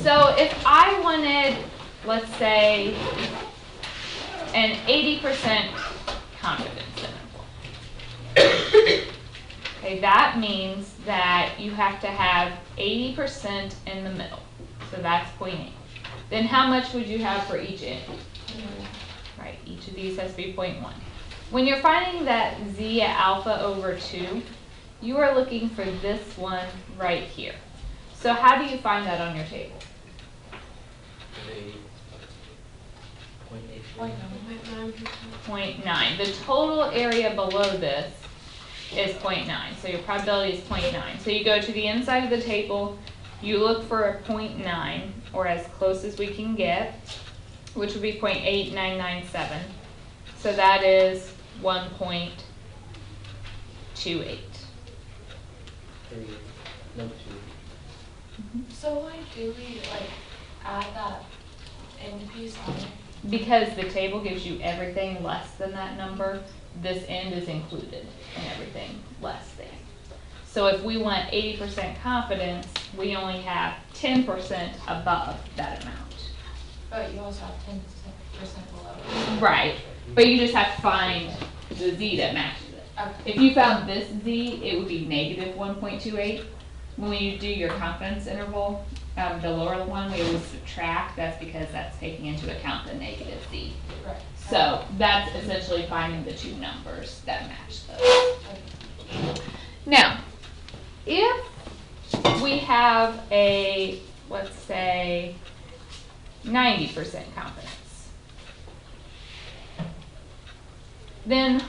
So if I wanted, let's say, an 80% confidence interval. Okay, that means that you have to have 80% in the middle. So that's 0.8. Then how much would you have for each end? Right, each of these has to be 0.1. When you're finding that z at alpha over 2, you are looking for this one right here. So how do you find that on your table? 0.9. The total area below this is 0.9. So your probability is 0.9. So you go to the inside of the table, you look for a 0.9, or as close as we can get, which would be 0.8997. So that is 1.28. So why do we add that end piece on it? Because the table gives you everything less than that number, this end is included in everything less than. So if we want 80% confidence, we only have 10% above that amount. But you also have 10% below. Right, but you just have to find the z that matches it. Okay. If you found this z, it would be negative 1.28. When you do your confidence interval, the lower one, we always subtract. That's because that's taking into account the negative z. Right. So that's essentially finding the two numbers that match those. Now, if we have a, let's say, 90% confidence, then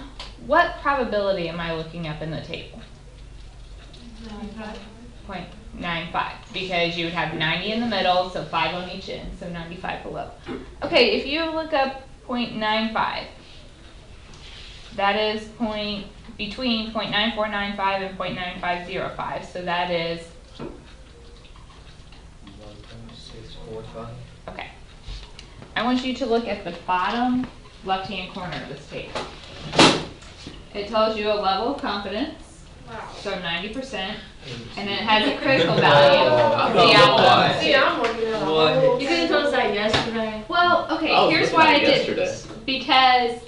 what probability am I looking up in the table? 0.95, because you would have 90 in the middle, so 5 on each end, so 95 below. Okay, if you look up 0.95, that is between 0.9495 and 0.9505, so that is 1.645. okay. I want you to look at the bottom left-hand corner of this table. It tells you a level of confidence, so 90%, and then it has a critical value. The alpha. See, I'm working out. What? You could have told us that yesterday. Well, okay, I was here's looking why at I it did yesterday. this. Because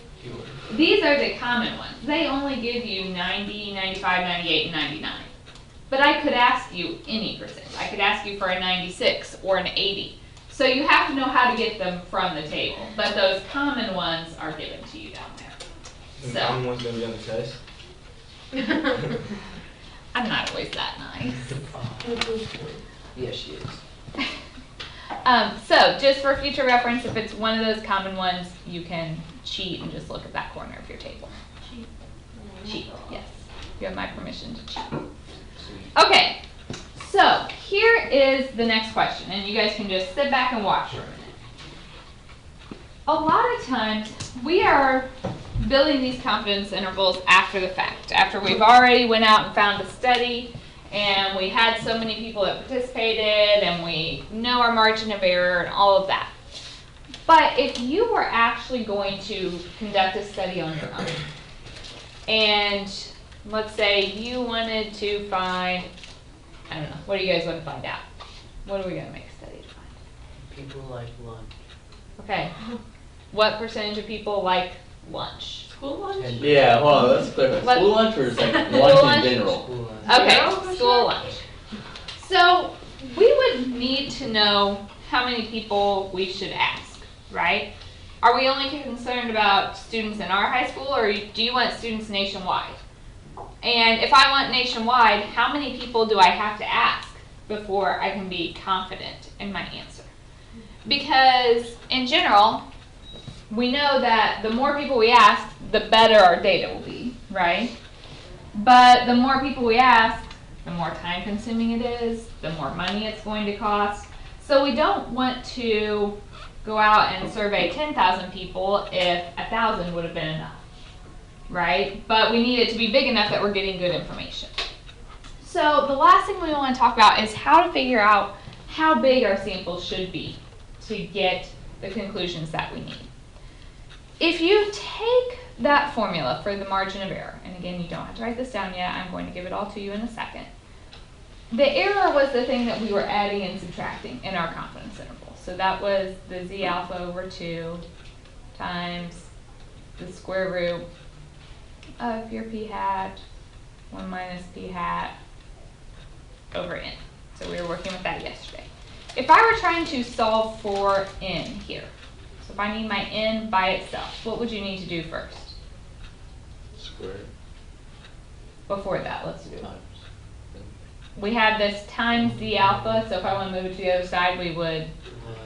these are the common ones. They only give you 90, 95, 98, and 99. But I could ask you any percent. I could ask you for a 96 or an 80. So you have to know how to get them from the table. But those common ones are given to you down there. The common one's gonna be on the test. I'm not always that nice. Yes, she is. So just for future reference, if it's one of those common ones, you can cheat and just look at that corner of your table. Cheat, yes. You have my permission to cheat. Okay, so here is the next question, and you guys can just sit back and watch for a minute. A lot of times, we are building these confidence intervals after the fact, after we've already went out and found a study, and we had so many people that participated, and we know our margin of error and all of that. But if you were actually going to conduct a study on your own, and let's say you wanted to find, I don't know, what do you guys want to find out? What are we going to make a study to find? People like lunch. Okay. What percentage of people like lunch? School lunch? Yeah, hold on, let's clarify. What- School lunch or is like School lunch lunch? in general? School lunch. Okay, Yeah, for school sure. lunch. So we would need to know how many people we should ask, right? Are we only concerned about students in our high school, or do you want students nationwide? And if I want nationwide, how many people do I have to ask before I can be confident in my answer? Because in general, we know that the more people we ask, the better our data will be, right? But the more people we ask, the more time consuming it is, the more money it's going to cost. So we don't want to go out and survey 10,000 people if 1,000 would have been enough, right? But we need it to be big enough that we're getting good information. So the last thing we want to talk about is how to figure out how big our sample should be to get the conclusions that we need. If you take that formula for the margin of error, and again, you don't have to write this down yet, I'm going to give it all to you in a second. The error was the thing that we were adding and subtracting in our confidence interval. So that was the z alpha over 2 times the square root of your p hat 1 minus p hat over n. So we were working with that yesterday. If I were trying to solve for n here, so if I need my n by itself, what would you need to do first? Square Before that, let's do it. times. We have this times z alpha, so if I want to move it to the other side, we would Divide.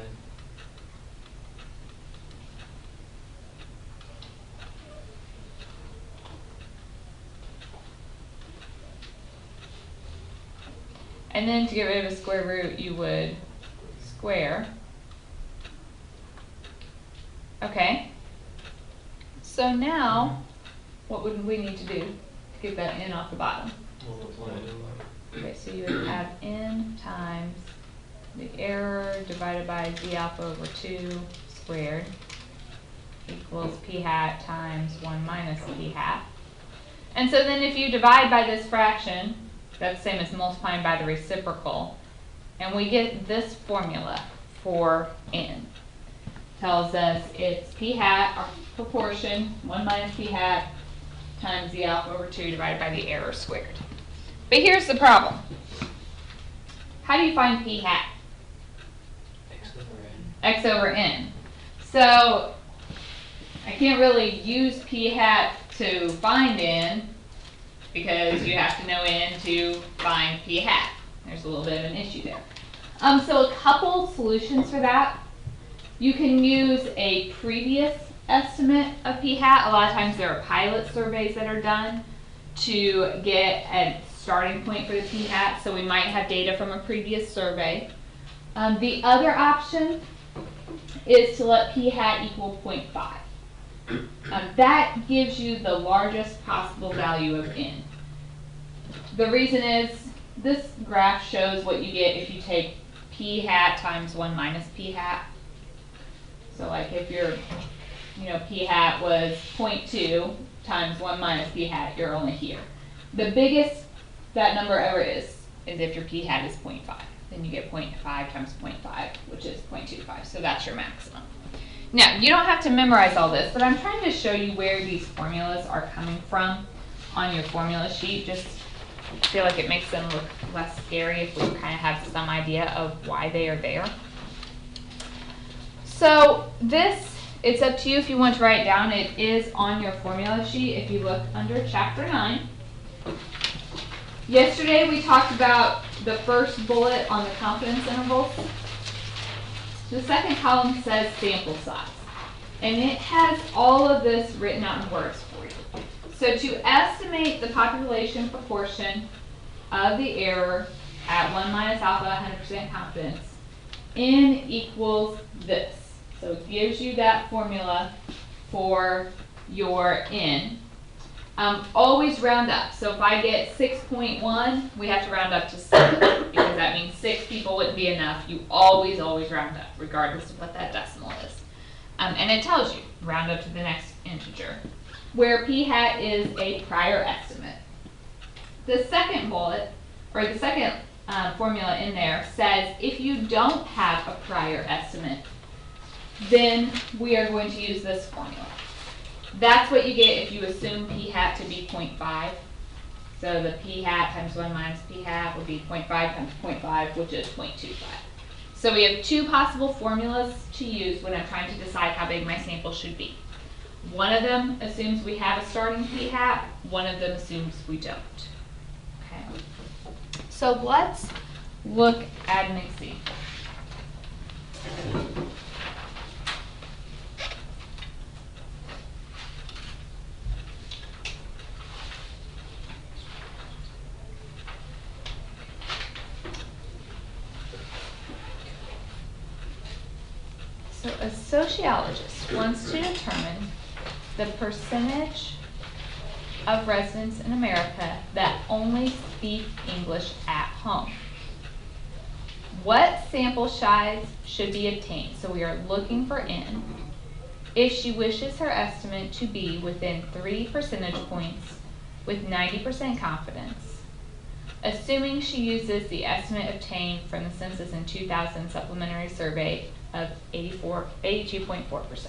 and then to get rid of a square root, you would square. Okay. So now, what would we need to do to get that n off the bottom? Multiply. Okay, so you would have n times the error divided by z alpha over 2 squared equals p hat times 1 minus p hat. And so then if you divide by this fraction, that's the same as multiplying by the reciprocal, and we get this formula for n. Tells us it's p hat, our proportion, 1 minus p hat times z alpha over 2 divided by the error squared. But here's the problem. How do you find p hat? X over n. X over n. So I can't really use p hat to find n because you have to know n to find p hat. There's a little bit of an issue there. So a couple solutions for that. You can use a previous estimate of p hat. A lot of times there are pilot surveys that are done to get a starting point for the p hat, so we might have data from a previous survey. The other option is to let p hat equal 0.5. That gives you the largest possible value of n. The reason is this graph shows what you get if you take p hat times 1 minus p hat. So like if your p hat was 0.2 times 1 minus p hat, you're only here. The biggest that number ever is if your p hat is 0.5. Then you get 0.5 times 0.5, which is 0.25. So that's your maximum. Now, you don't have to memorize all this, but I'm trying to show you where these formulas are coming from on your formula sheet. Just feel like it makes them look less scary if we kind of have some idea of why they are there. So this, it's up to you if you want to write it down. It is on your formula sheet if you look under chapter 9. Yesterday we talked about the first bullet on the confidence intervals. The second column says sample size, and it has all of this written out in words for you. So to estimate the population proportion of the error at 1 minus alpha 100% confidence, n equals this. So it gives you that formula for your n. Always round up. So if I get 6.1, we have to round up to 7 because that means 6 people wouldn't be enough. You always round up, regardless of what that decimal is. And it tells you, round up to the next integer, where p hat is a prior estimate. The second bullet, or the second formula in there says if you don't have a prior estimate, then we are going to use this formula. That's what you get if you assume p hat to be 0.5. So the p hat times 1 minus p hat would be 0.5 times 0.5, which is 0.25. So we have two possible formulas to use when I'm trying to decide how big my sample should be. One of them assumes we have a starting p hat. One of them assumes we don't. Okay. So let's look at an example. So a sociologist wants to determine the percentage of residents in America that only speak English at home. What sample size should be obtained? So we are looking for n. If she wishes her estimate to be within 3 percentage points with 90% confidence, assuming she uses the estimate obtained from the census in 2000 supplementary survey of 82.4%.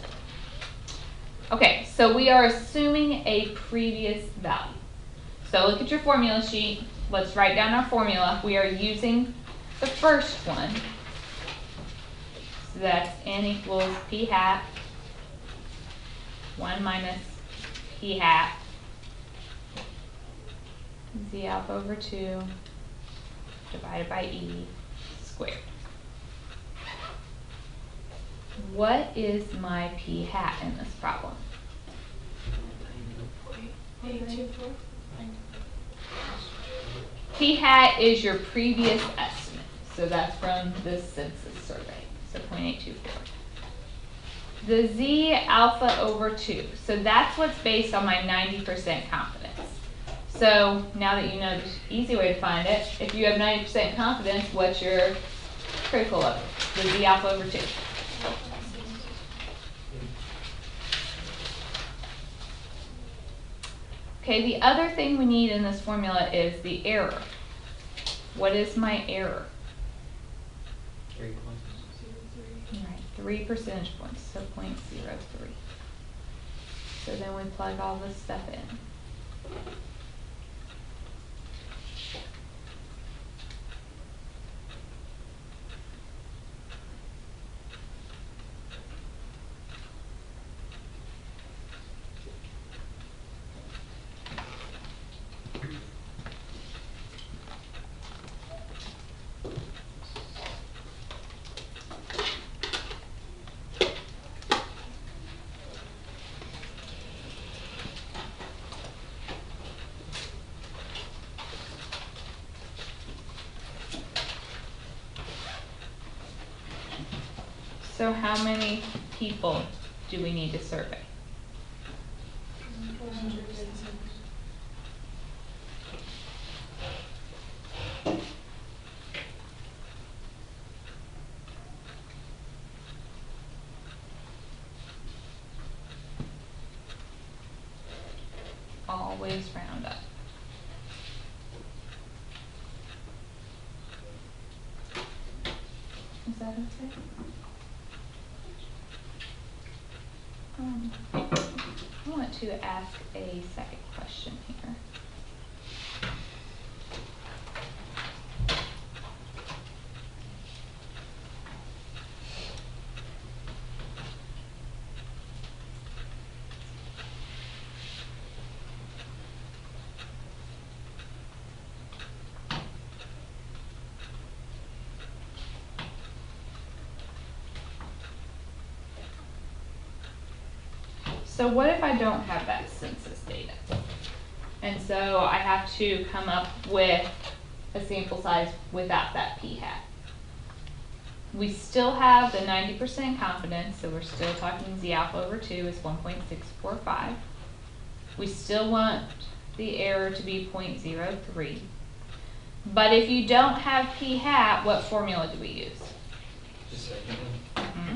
Okay, so we are assuming a previous value. So look at your formula sheet. Let's write down our formula. We are using the first one. So that's n equals p hat 1 minus p hat z alpha over 2 divided by e squared. What is my p hat in this problem? 824. P hat is your previous estimate, so that's from the census survey, so 0.824. The z alpha over 2, so that's what's based on my 90% confidence. So now that you know the easy way to find it, if you have 90% confidence, what's your critical level? The z alpha over 2. Okay, the other thing we need in this formula is the error. What is my error? 3 points. Right, 3 percentage points, so 0.03. So then we plug all this stuff in. So how many people do we need to survey? Always round up. Is that okay? I want to ask a second question here. So what if I don't have that census data? And so I have to come up with a sample size without that p hat. We still have the 90% confidence, so we're still talking z alpha over 2 is 1.645. We still want the error to be 0.03. But if you don't have p hat, what formula do we use? Just a second.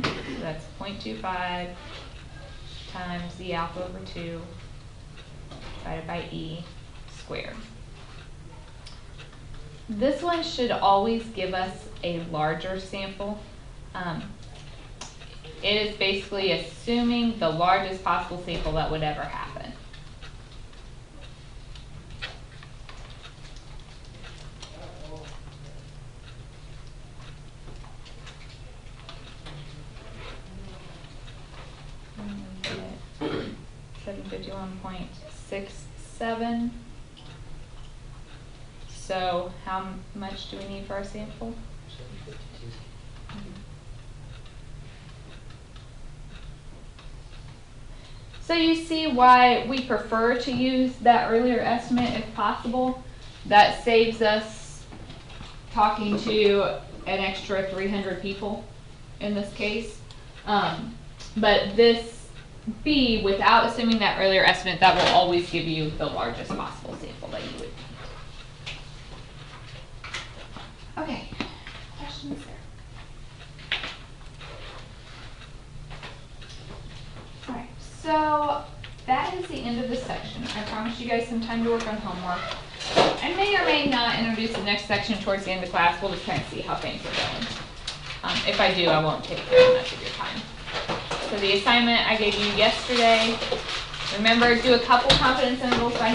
So that's 0.25 times z alpha over 2 divided by e squared. This one should always give us a larger sample. It is basically assuming the largest possible sample that would ever happen. And we get 751.67. So how much do we need for our sample? 752. So you see why we prefer to use that earlier estimate if possible. That saves us talking to an extra 300 people in this case. But this B, without assuming that earlier estimate, that will always give you the largest possible sample that you would need. Okay, questions there? Alright, so that is the end of this section. I promised you guys some time to work on homework. I may or may not introduce the next section towards the end of class. We'll just kind of see how things are going. If I do, I won't take very much of your time. So the assignment I gave you yesterday, remember, do a couple confidence intervals by